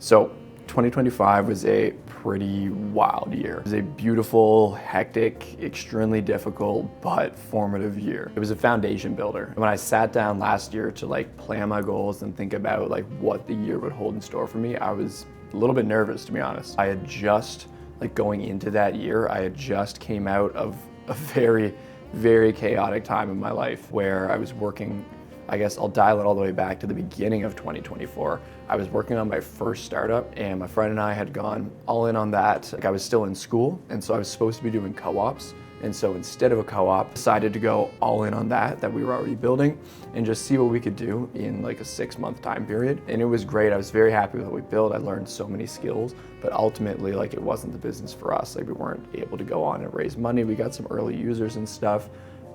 So 2025 was a pretty wild year. It was a beautiful, hectic, extremely difficult, but formative year. It was a foundation builder. When I sat down last year to plan my goals and think about what the year would hold in store for me, I was a little bit nervous, to be honest. I had just, going into that year, I had just came out of a very, very chaotic time in my life where I was working. I guess I'll dial it all the way back to the beginning of 2024. I was working on my first startup and my friend and I had gone all in on that. I was still in school, and so I was supposed to be doing co-ops. And so instead of a co-op, decided to go all in on that we were already building and just see what we could do in a 6-month time period. And it was great. I was very happy with what we built. I learned so many skills, but ultimately it wasn't the business for us. We weren't able to go on and raise money. We got some early users and stuff,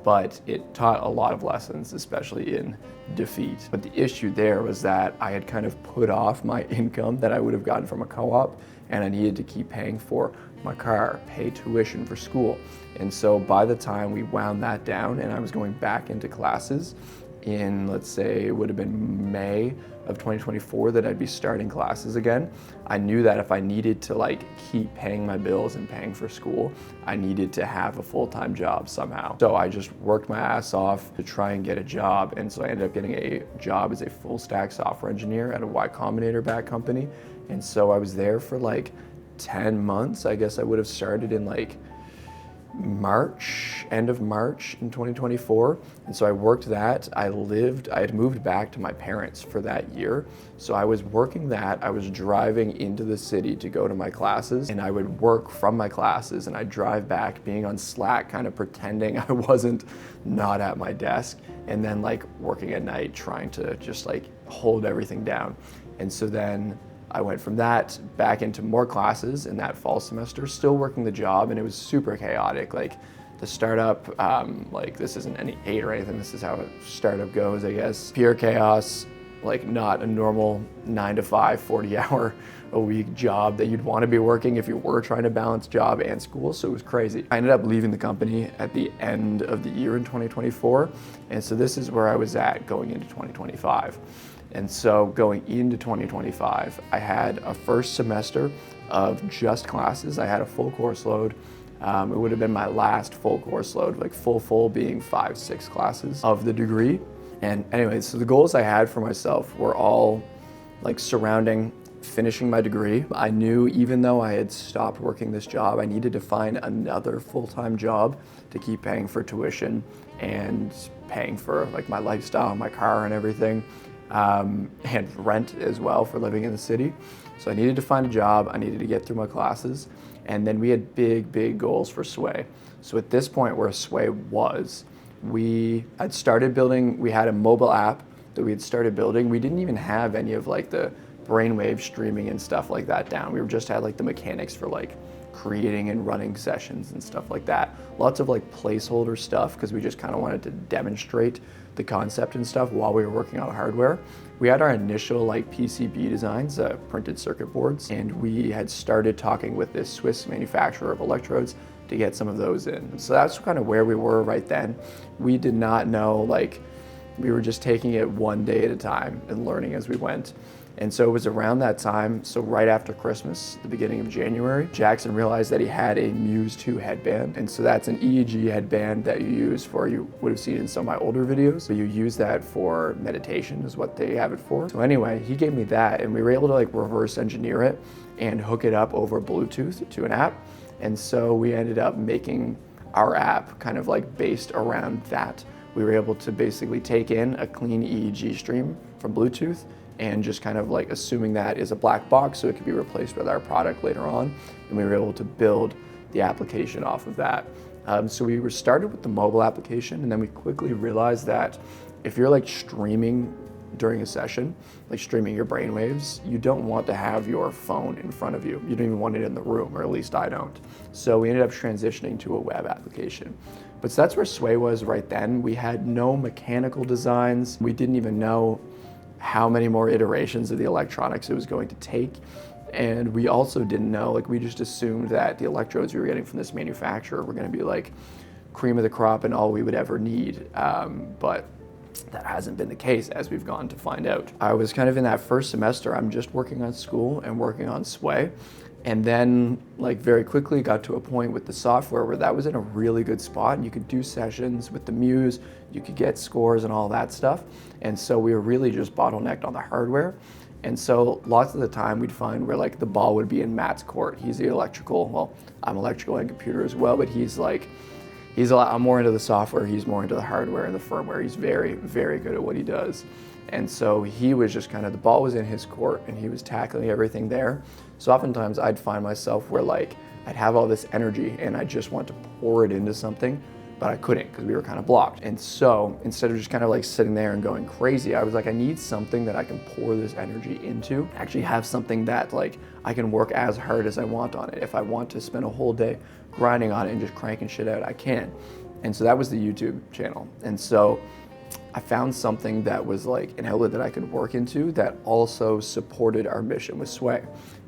but it taught a lot of lessons, especially in defeat. But the issue there was that I had kind of put off my income that I would have gotten from a co-op, and I needed to keep paying for my car, pay tuition for school. And so by the time we wound that down and I was going back into classes in, let's say, it would have been May of 2024 that I'd be starting classes again, I knew that if I needed to keep paying my bills and paying for school, I needed to have a full-time job somehow. So I just worked my ass off to try and get a job. And so I ended up getting a job as a full stack software engineer at a Y Combinator backed company. And so I was there for 10 months. I guess I would have started in March, end of March in 2024. And so I worked that. I had moved back to my parents for that year. So I was working that. I was driving into the city to go to my classes, and I would work from my classes and I'd drive back being on Slack, kind of pretending I wasn't not at my desk, and then working at night trying to just hold everything down. And so then I went from that back into more classes in that fall semester, still working the job, and it was super chaotic. The startup, this isn't any hate or anything, this is how a startup goes, I guess. Pure chaos, not a normal 9 to 5, 40-hour a week job that you'd want to be working if you were trying to balance job and school, so it was crazy. I ended up leaving the company at the end of the year in 2024, and so this is where I was at going into 2025. And so going into 2025, I had a first semester of just classes. I had a full course load. It would have been my last full course load, full being 5-6 classes of the degree. And anyway, so the goals I had for myself were all surrounding finishing my degree. I knew even though I had stopped working this job, I needed to find another full-time job to keep paying for tuition and paying for my lifestyle, my car and everything. And rent as well for living in the city. So I needed to find a job, I needed to get through my classes, and then we had big goals for Sway. So at this point where Sway was, we had a mobile app that we had started building. We didn't even have any of the brainwave streaming and stuff like that down. We just had the mechanics for creating and running sessions and stuff like that. Lots of placeholder stuff because we just kind of wanted to demonstrate the concept and stuff while we were working on hardware. We had our initial PCB designs, printed circuit boards, and we had started talking with this Swiss manufacturer of electrodes to get some of those in. So that's kind of where we were right then. We did not know, we were just taking it one day at a time and learning as we went. And so it was around that time, so right after Christmas, the beginning of January, Jackson realized that he had a Muse 2 headband. And so that's an EEG headband that you use for, you would have seen in some of my older videos, so you use that for meditation is what they have it for. So anyway, he gave me that and we were able to reverse engineer it and hook it up over Bluetooth to an app. And so we ended up making our app kind of based around that. We were able to basically take in a clean EEG stream from Bluetooth and just kind of assuming that is a black box so it could be replaced with our product later on. And we were able to build the application off of that. So we were started with the mobile application, and then we quickly realized that if you're streaming during a session, streaming your brainwaves, you don't want to have your phone in front of you. You don't even want it in the room, or at least I don't. So we ended up transitioning to a web application. But so that's where Sway was right then. We had no mechanical designs. We didn't even know how many more iterations of the electronics it was going to take. And we also didn't know, we just assumed that the electrodes we were getting from this manufacturer were going to be cream of the crop and all we would ever need. But That hasn't been the case, as we've gone to find out. I was kind of in that first semester, I'm just working on school and working on Sway. And then like very quickly got to a point with the software where that was in a really good spot, and you could do sessions with the Muse, you could get scores and all that stuff. And so we were really just bottlenecked on the hardware. And so lots of the time we'd find where like the ball would be in Matt's court. He's the electrical, well, I'm electrical and computer as well, but he's a lot, I'm more into the software, he's more into the hardware and the firmware. He's very, very good at what he does. And so he was just kind of, the ball was in his court and he was tackling everything there. So oftentimes I'd find myself where like, I'd have all this energy and I just want to pour it into something, but I couldn't because we were kind of blocked. And so instead of just kind of like sitting there and going crazy, I was like, I need something that I can pour this energy into, actually have something that like I can work as hard as I want on it. If I want to spend a whole day grinding on it and just cranking shit out, I can. And so that was the YouTube channel. And so I found something that was like an outlet that I could work into that also supported our mission with Sway.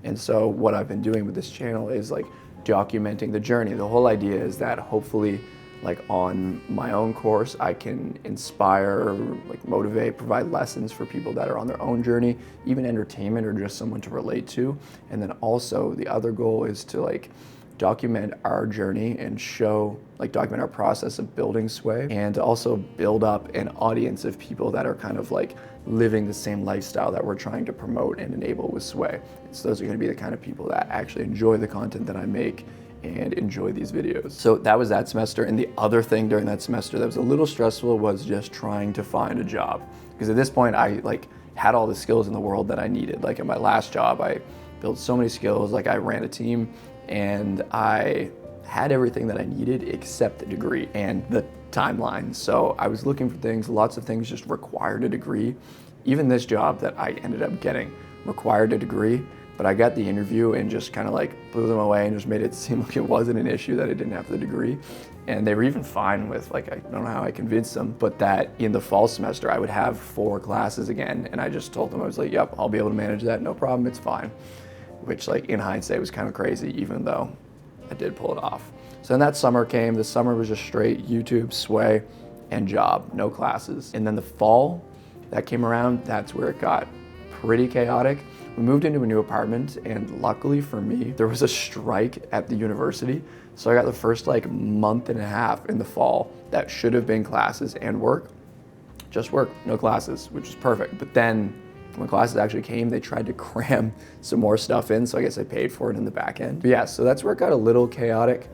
And so what I've been doing with this channel is like documenting the journey. The whole idea is that hopefully like on my own course, I can inspire, like motivate, provide lessons for people that are on their own journey, even entertainment or just someone to relate to. And then also the other goal is to like document our journey and show, like document our process of building Sway, and to also build up an audience of people that are kind of like living the same lifestyle that we're trying to promote and enable with Sway. So those are gonna be the kind of people that actually enjoy the content that I make and enjoy these videos. So that was that semester. And the other thing during that semester that was a little stressful was just trying to find a job. Because at this point I like had all the skills in the world that I needed. Like in my last job, I built so many skills, like I ran a team and I had everything that I needed except the degree and the timeline. So I was looking for things, lots of things just required a degree. Even this job that I ended up getting required a degree, but I got the interview and just kind of like blew them away and just made it seem like it wasn't an issue that I didn't have the degree. And they were even fine with, like, I don't know how I convinced them, but that in the fall semester I would have 4 classes again. And I just told them, I was like, yep, I'll be able to manage that, no problem, it's fine. Which like in hindsight was kind of crazy, even though I did pull it off. So then that summer came. The summer was just straight YouTube, Sway, and job, no classes. And then the fall that came around, that's where it got pretty chaotic. We moved into a new apartment, and luckily for me, there was a strike at the university. So I got the first like month and a half in the fall that should have been classes and work, just work, no classes, which was perfect. But then when classes actually came, they tried to cram some more stuff in, so I guess I paid for it in the back end. But yeah, so that's where it got a little chaotic.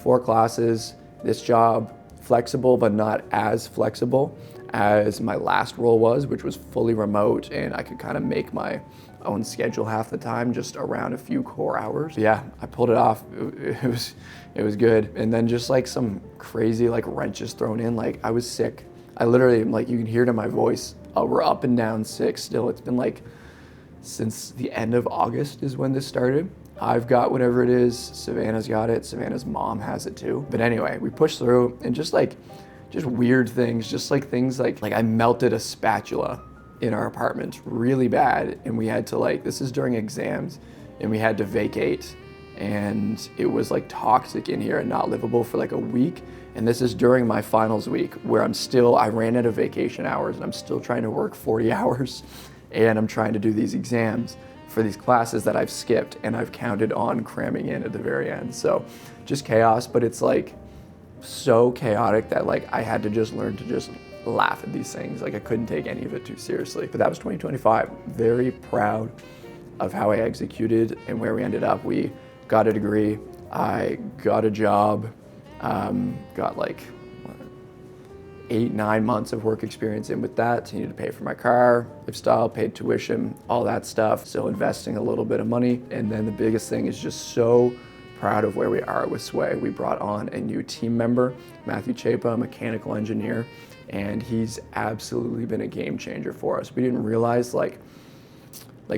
4 classes, this job, flexible, but not as flexible as my last role was, which was fully remote, and I could kind of make my own schedule half the time, just around a few core hours. But yeah, I pulled it off. It was good. And then just like some crazy like wrenches thrown in, like I was sick. I literally, like you can hear it in my voice, we're up and down sick still. It's been like since the end of August is when this started. I've got whatever it is, Savannah's got it, Savannah's mom has it too. But anyway, we pushed through, and just weird things, just like things like I melted a spatula in our apartment really bad, and we had to like, this is during exams, and we had to vacate, and it was like toxic in here and not livable for like a week. And this is during my finals week where I ran out of vacation hours and I'm still trying to work 40 hours and I'm trying to do these exams for these classes that I've skipped and I've counted on cramming in at the very end. So just chaos, but it's like so chaotic that like I had to just learn to just laugh at these things. Like I couldn't take any of it too seriously. But that was 2025. Very proud of how I executed and where we ended up. We got a degree, I got a job, got like 8-9 months of work experience in with that. Needed to pay for my car, lifestyle, paid tuition, all that stuff. Still investing a little bit of money. And then the biggest thing is just so proud of where we are with Sway. We brought on a new team member, Matthew Chapa, a mechanical engineer, and he's absolutely been a game changer for us. We didn't realize like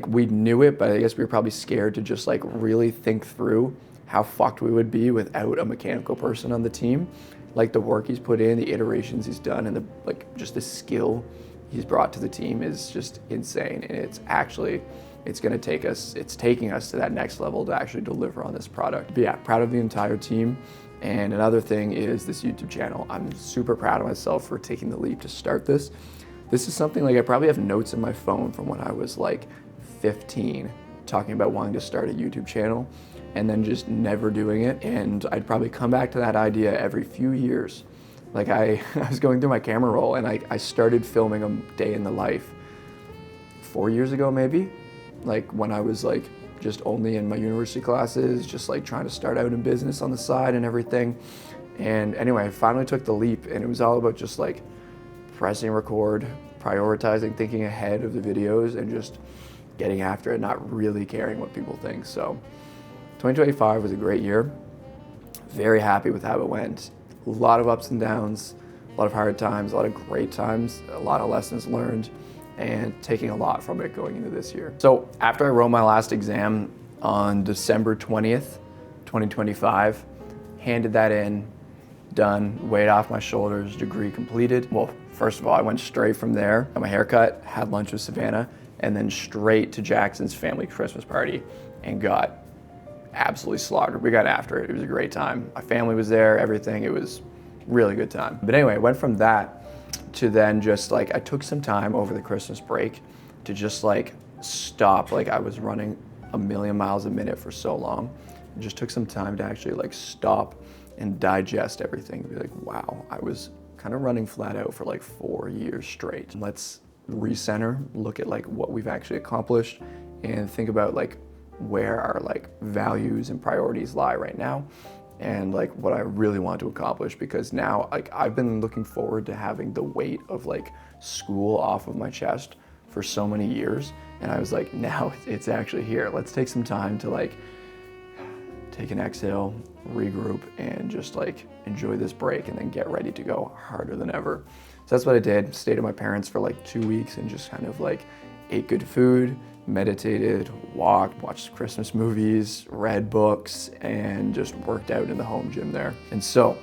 we knew it, but I guess we were probably scared to just like really think through how fucked we would be without a mechanical person on the team. Like the work he's put in, the iterations he's done, and just the skill he's brought to the team is just insane. And it's taking us to that next level to actually deliver on this product. But yeah, proud of the entire team. And another thing is this YouTube channel. I'm super proud of myself for taking the leap to start this. This is something like I probably have notes in my phone from when I was like 15 talking about wanting to start a YouTube channel and then just never doing it. And I'd probably come back to that idea every few years. Like I was going through my camera roll and I started filming a day in the life 4 years ago maybe, like when I was like just only in my university classes, just like trying to start out in business on the side and everything. And anyway, I finally took the leap and it was all about just like pressing record, prioritizing, thinking ahead of the videos and just getting after it, not really caring what people think. So 2025 was a great year. Very happy with how it went. A lot of ups and downs, a lot of hard times, a lot of great times, a lot of lessons learned, and taking a lot from it going into this year. So after I wrote my last exam on December 20th, 2025, handed that in, done, weight off my shoulders, degree completed. Well, first of all, I went straight from there, got my hair cut, had lunch with Savannah, and then straight to Jackson's family Christmas party and got absolutely slaughtered. We got after it. It was a great time. My family was there, everything. It was really good time. But anyway, I went from that to then just like, I took some time over the Christmas break to just like stop. Like I was running a million miles a minute for so long. It just took some time to actually like stop and digest everything. Be like, wow, I was kind of running flat out for like 4 years straight. Let's recenter, look at like what we've actually accomplished and think about like where our like values and priorities lie right now and like what I really want to accomplish, because now like I've been looking forward to having the weight of like school off of my chest for so many years, and I was like, now it's actually here. Let's take some time to like take an exhale, regroup, and just like enjoy this break and then get ready to go harder than ever. So that's what I did. Stayed at my parents for like 2 weeks and just kind of like ate good food, meditated, walked, watched Christmas movies, read books, and just worked out in the home gym there. And so,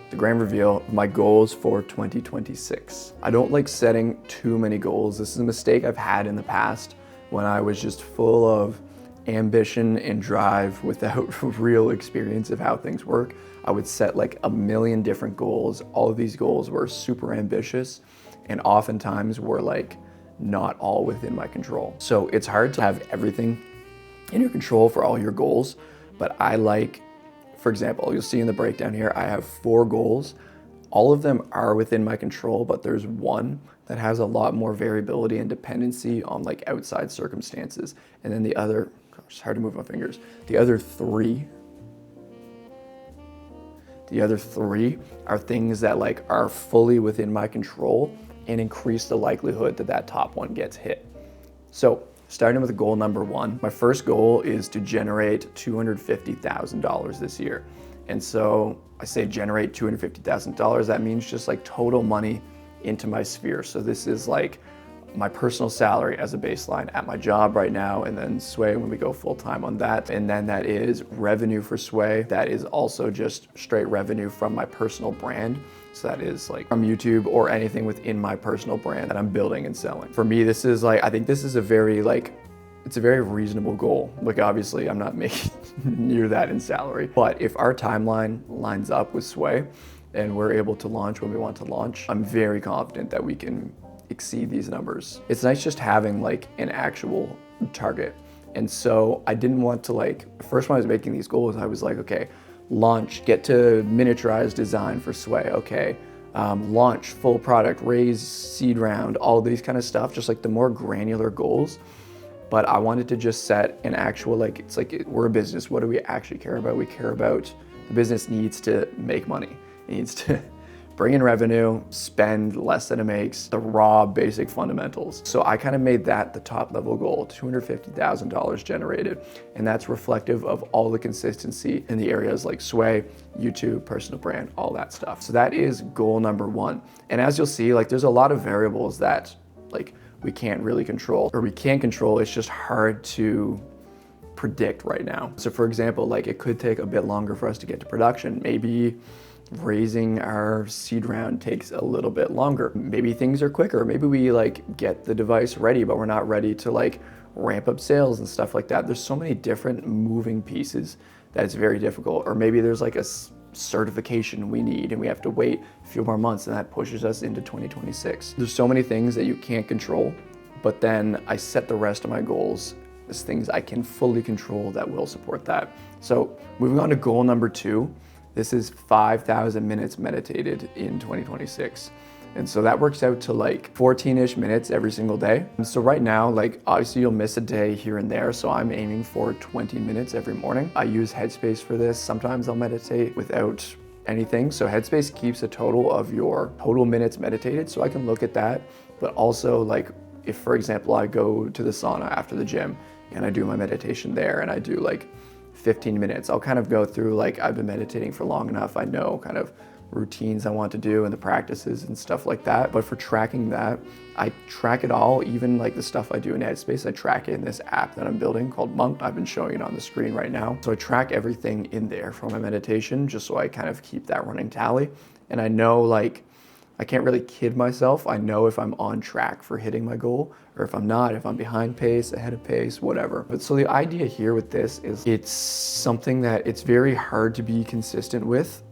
the grand reveal, my goals for 2026. I don't like setting too many goals. This is a mistake I've had in the past when I was just full of ambition and drive without real experience of how things work. I would set like a million different goals. All of these goals were super ambitious and oftentimes were like not all within my control. So it's hard to have everything in your control for all your goals, but I like, for example, you'll see in the breakdown here, I have 4 goals. All of them are within my control, but there's one that has a lot more variability and dependency on like outside circumstances. And then the other, gosh, it's hard to move my fingers. The other three are things that like are fully within my control and increase the likelihood that that top one gets hit. So starting with goal number 1, my first goal is to generate $250,000 this year. And so I say generate $250,000, that means just like total money into my sphere. So this is like my personal salary as a baseline at my job right now, and then Sway when we go full time on that. And then that is revenue for Sway. That is also just straight revenue from my personal brand. So that is like from YouTube or anything within my personal brand that I'm building and selling. For me, this is like, I think this is a very like, it's a very reasonable goal. Like obviously I'm not making near that in salary, but if our timeline lines up with Sway and we're able to launch when we want to launch, I'm very confident that we can exceed these numbers. It's nice just having like an actual target. And so I didn't want to like, first when I was making these goals, I was like, okay, launch, get to miniaturized design for Sway, okay. Launch, full product, raise seed round, all these kind of stuff, just like the more granular goals. But I wanted to just set an actual, like, it's like we're a business. What do we actually care about? We care about the business needs to make money. It needs to bring in revenue, spend less than it makes, the raw basic fundamentals. So I kind of made that the top level goal, $250,000 generated. And that's reflective of all the consistency in the areas like Sway, YouTube, personal brand, all that stuff. So that is goal number 1. And as you'll see, like there's a lot of variables that like we can't really control, or we can control, it's just hard to predict right now. So for example, like it could take a bit longer for us to get to production. Maybe raising our seed round takes a little bit longer. Maybe things are quicker. Maybe we like get the device ready, but we're not ready to like ramp up sales and stuff like that. There's so many different moving pieces that it's very difficult. Or maybe there's like a certification we need, and we have to wait a few more months, and that pushes us into 2026. There's so many things that you can't control, but then I set the rest of my goals as things I can fully control that will support that. So moving on to goal number 2, this is 5,000 minutes meditated in 2026. And so that works out to like 14-ish minutes every single day. And so right now, like obviously you'll miss a day here and there. So I'm aiming for 20 minutes every morning. I use Headspace for this. Sometimes I'll meditate without anything. So Headspace keeps a total of your total minutes meditated. So I can look at that, but also like if, for example, I go to the sauna after the gym and I do my meditation there and I do like 15 minutes, I'll kind of go through like I've been meditating for long enough. I know kind of routines I want to do and the practices and stuff like that. But for tracking that, I track it all, even like the stuff I do in Headspace, I track it in this app that I'm building called Monk. I've been showing it on the screen right now. So I track everything in there for my meditation, just so I kind of keep that running tally. And I know like, I can't really kid myself. I know if I'm on track for hitting my goal or if I'm not, if I'm behind pace, ahead of pace, whatever. But so the idea here with this is it's something that it's very hard to be consistent with.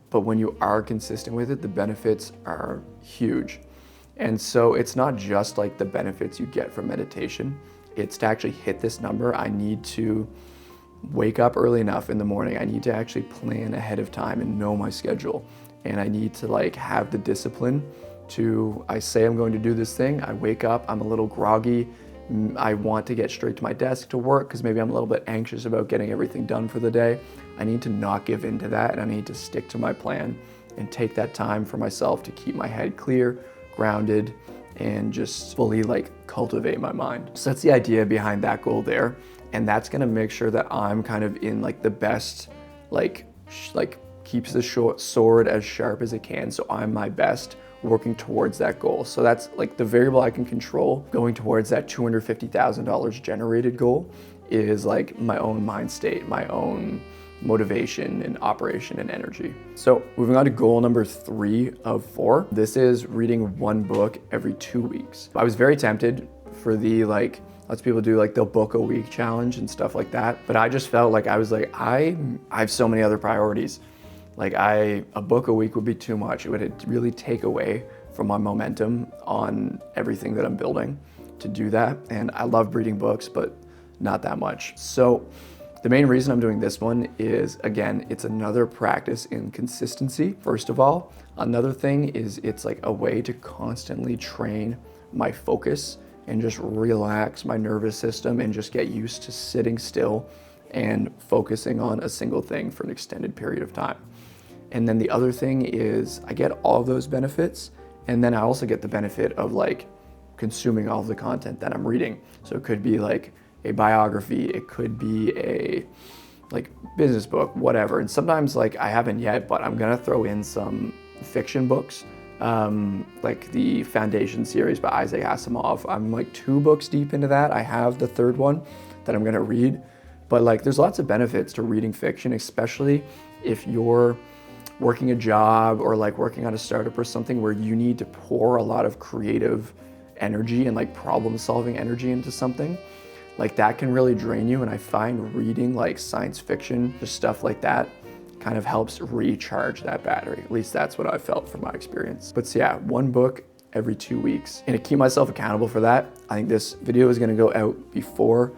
But when you are consistent with it, the benefits are huge. And so it's not just like the benefits you get from meditation. It's to actually hit this number, I need to wake up early enough in the morning. I need to actually plan ahead of time and know my schedule. And I need to like have the discipline to, I say I'm going to do this thing, I wake up, I'm a little groggy, I want to get straight to my desk to work because maybe I'm a little bit anxious about getting everything done for the day. I need to not give in to that, and I need to stick to my plan and take that time for myself to keep my head clear, grounded, and just fully like cultivate my mind. So that's the idea behind that goal there. And that's gonna make sure that I'm kind of in like the best, like keeps the sword as sharp as it can. So I'm my best working towards that goal. So that's like the variable I can control going towards that $250,000 generated goal is like my own mind state, my own motivation and operation and energy. So moving on to goal number 3 of 4. This is reading 1 book every 2 weeks. I was very tempted for the like, lots of people do like they'll book a week challenge and stuff like that. But I just felt like I was like, I have so many other priorities. Like a book a week would be too much. It would really take away from my momentum on everything that I'm building to do that. And I love reading books, but not that much. So the main reason I'm doing this one is, again, it's another practice in consistency. First of all, another thing is it's like a way to constantly train my focus and just relax my nervous system and just get used to sitting still and focusing on a single thing for an extended period of time. And then the other thing is I get all of those benefits, and then I also get the benefit of like consuming all of the content that I'm reading. So it could be like a biography, it could be a like business book, whatever. And sometimes like I haven't yet, but I'm gonna throw in some fiction books, like the Foundation series by Isaac Asimov. I'm like 2 books deep into that. I have the 3rd one that I'm gonna read, but like there's lots of benefits to reading fiction, especially if you're working a job or like working on a startup or something where you need to pour a lot of creative energy and like problem solving energy into something. Like that can really drain you, and I find reading like science fiction, just stuff like that, kind of helps recharge that battery. At least that's what I felt from my experience. But so yeah, 1 book every 2 weeks. And to keep myself accountable for that, I think this video is gonna go out before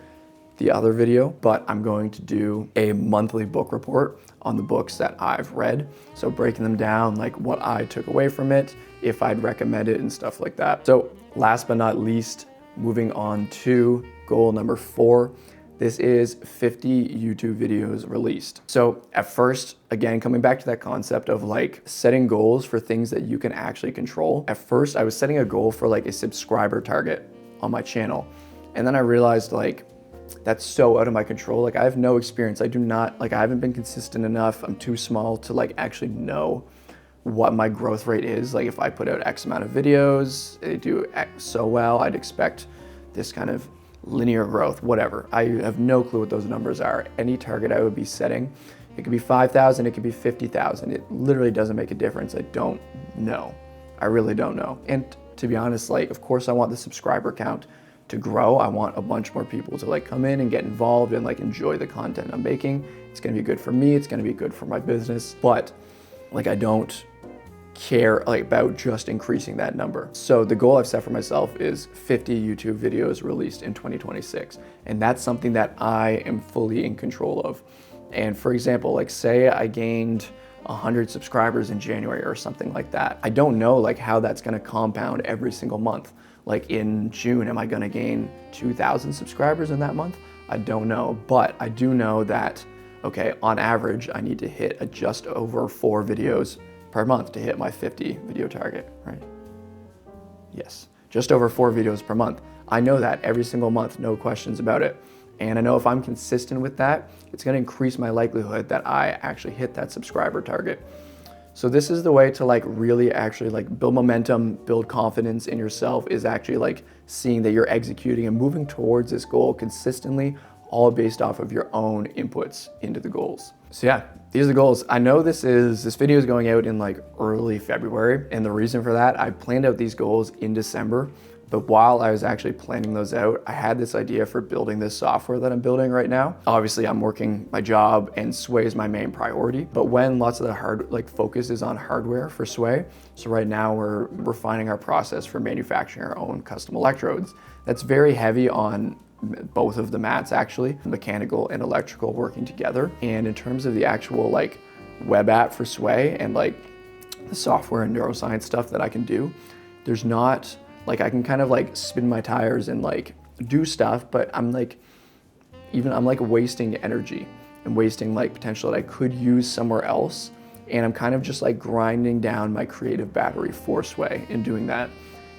the other video, but I'm going to do a monthly book report on the books that I've read. So breaking them down, like what I took away from it, if I'd recommend it and stuff like that. So last but not least, moving on to goal number 4. This is 50 YouTube videos released. So at first, again, coming back to that concept of like setting goals for things that you can actually control. At first, I was setting a goal for like a subscriber target on my channel. And then I realized like, that's so out of my control. Like I have no experience. I haven't been consistent enough. I'm too small to like actually know what my growth rate is. Like if I put out X amount of videos, they do X so well, I'd expect this kind of linear growth, whatever. I have no clue what those numbers are. Any target I would be setting, it could be 5,000, it could be 50,000. It literally doesn't make a difference. I don't know. I really don't know. And to be honest, like, of course I want the subscriber count to grow. I want a bunch more people to like come in and get involved and like enjoy the content I'm making. It's gonna be good for me, it's gonna be good for my business, but like I don't care like about just increasing that number. So the goal I've set for myself is 50 YouTube videos released in 2026. And that's something that I am fully in control of. And for example, like say I gained 100 subscribers in January or something like that. I don't know like how that's gonna compound every single month. Like in June, am I gonna gain 2,000 subscribers in that month? I don't know, but I do know that, okay, on average, I need to hit just over 4 videos per month to hit my 50 video target, right? Yes, just over 4 videos per month. I know that every single month, no questions about it. And I know if I'm consistent with that, it's gonna increase my likelihood that I actually hit that subscriber target. So this is the way to like really actually like build momentum, build confidence in yourself, is actually like seeing that you're executing and moving towards this goal consistently, all based off of your own inputs into the goals. So yeah, these are the goals. I know this video is going out in like early February, and the reason for that, I planned out these goals in December, but while I was actually planning those out, I had this idea for building this software that I'm building right now. Obviously, I'm working my job and Sway is my main priority, but when lots of the focus is on hardware for Sway, so right now we're refining our process for manufacturing our own custom electrodes. That's very heavy on both of the mats actually, mechanical and electrical working together. And in terms of the actual like web app for Sway and like the software and neuroscience stuff that I can do, there's not, like I can kind of like spin my tires and like do stuff, but I'm like wasting energy and wasting like potential that I could use somewhere else. And I'm kind of just like grinding down my creative battery for Sway in doing that.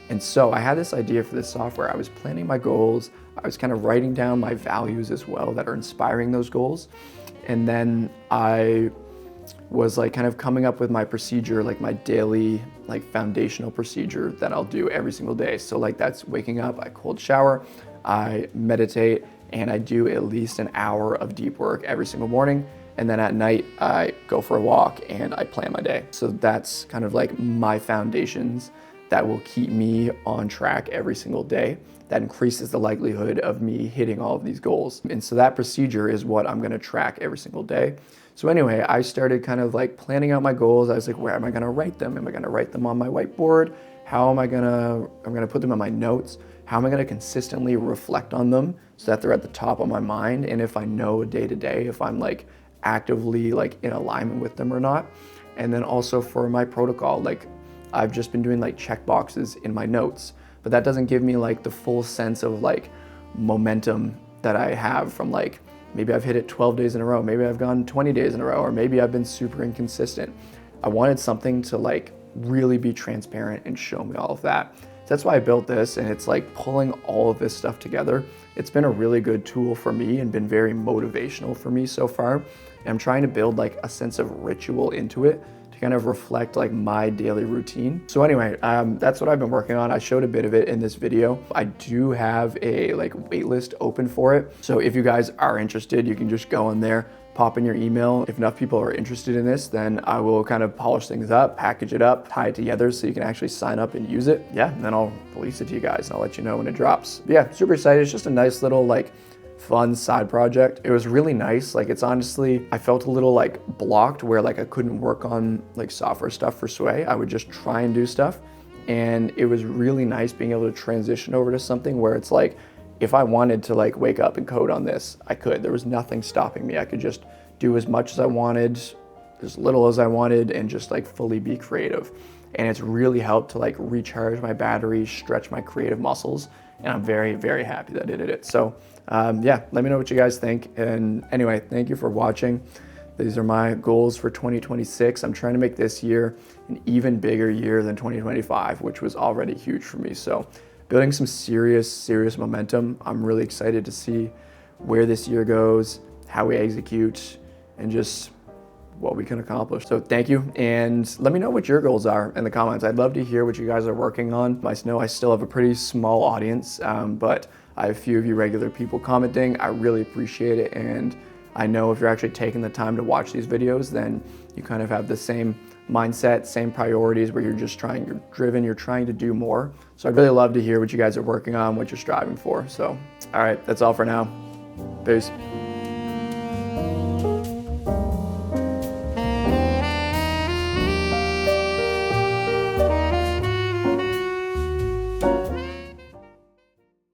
And so I had this idea for this software. I was planning my goals. I was kind of writing down my values as well that are inspiring those goals. And then I was like kind of coming up with my procedure, like my daily like foundational procedure that I'll do every single day. So like that's waking up, I cold shower, I meditate, and I do at least an hour of deep work every single morning. And then at night, I go for a walk and I plan my day. So that's kind of like my foundations that will keep me on track every single day. That increases the likelihood of me hitting all of these goals. And so that procedure is what I'm gonna track every single day. So anyway, I started kind of like planning out my goals. I was like, where am I gonna write them? Am I gonna write them on my whiteboard? I'm gonna put them in my notes. How am I gonna consistently reflect on them so that they're at the top of my mind? And if I know day to day, if I'm like actively like in alignment with them or not. And then also for my protocol, like I've just been doing like check boxes in my notes, but that doesn't give me like the full sense of like momentum that I have from like, maybe I've hit it 12 days in a row, maybe I've gone 20 days in a row, or maybe I've been super inconsistent. I wanted something to like really be transparent and show me all of that. So that's why I built this, and it's like pulling all of this stuff together. It's been a really good tool for me and been very motivational for me so far. And I'm trying to build like a sense of ritual into it, kind of reflect like my daily routine. So anyway, that's what I've been working on. I showed a bit of it in this video. I do have a like waitlist open for it. So if you guys are interested, you can just go in there, pop in your email. If enough people are interested in this, then I will kind of polish things up, package it up, tie it together so you can actually sign up and use it. Yeah, and then I'll release it to you guys and I'll let you know when it drops. But yeah, super excited. It's just a nice little like fun side project. It was really nice. Like it's honestly, I felt a little like blocked where like I couldn't work on like software stuff for Sway. I would just try and do stuff. And it was really nice being able to transition over to something where it's like, if I wanted to like wake up and code on this, I could. There was nothing stopping me. I could just do as much as I wanted, as little as I wanted, and just like fully be creative. And it's really helped to like recharge my battery, stretch my creative muscles. And I'm very, very happy that I did it. So yeah, let me know what you guys think. And anyway, thank you for watching. These are my goals for 2026. I'm trying to make this year an even bigger year than 2025, which was already huge for me. So building some serious momentum. I'm really excited to see where this year goes, how we execute, and just what we can accomplish. So thank you, and let me know what your goals are in the comments. I'd love to hear what you guys are working on. I know I still have a pretty small audience, but I have a few of you regular people commenting. I really appreciate it, and I know if you're actually taking the time to watch these videos, then you kind of have the same mindset, same priorities, where you're driven, you're trying to do more. So I'd really love to hear what you guys are working on, what you're striving for. So, all right, that's all for now. Peace.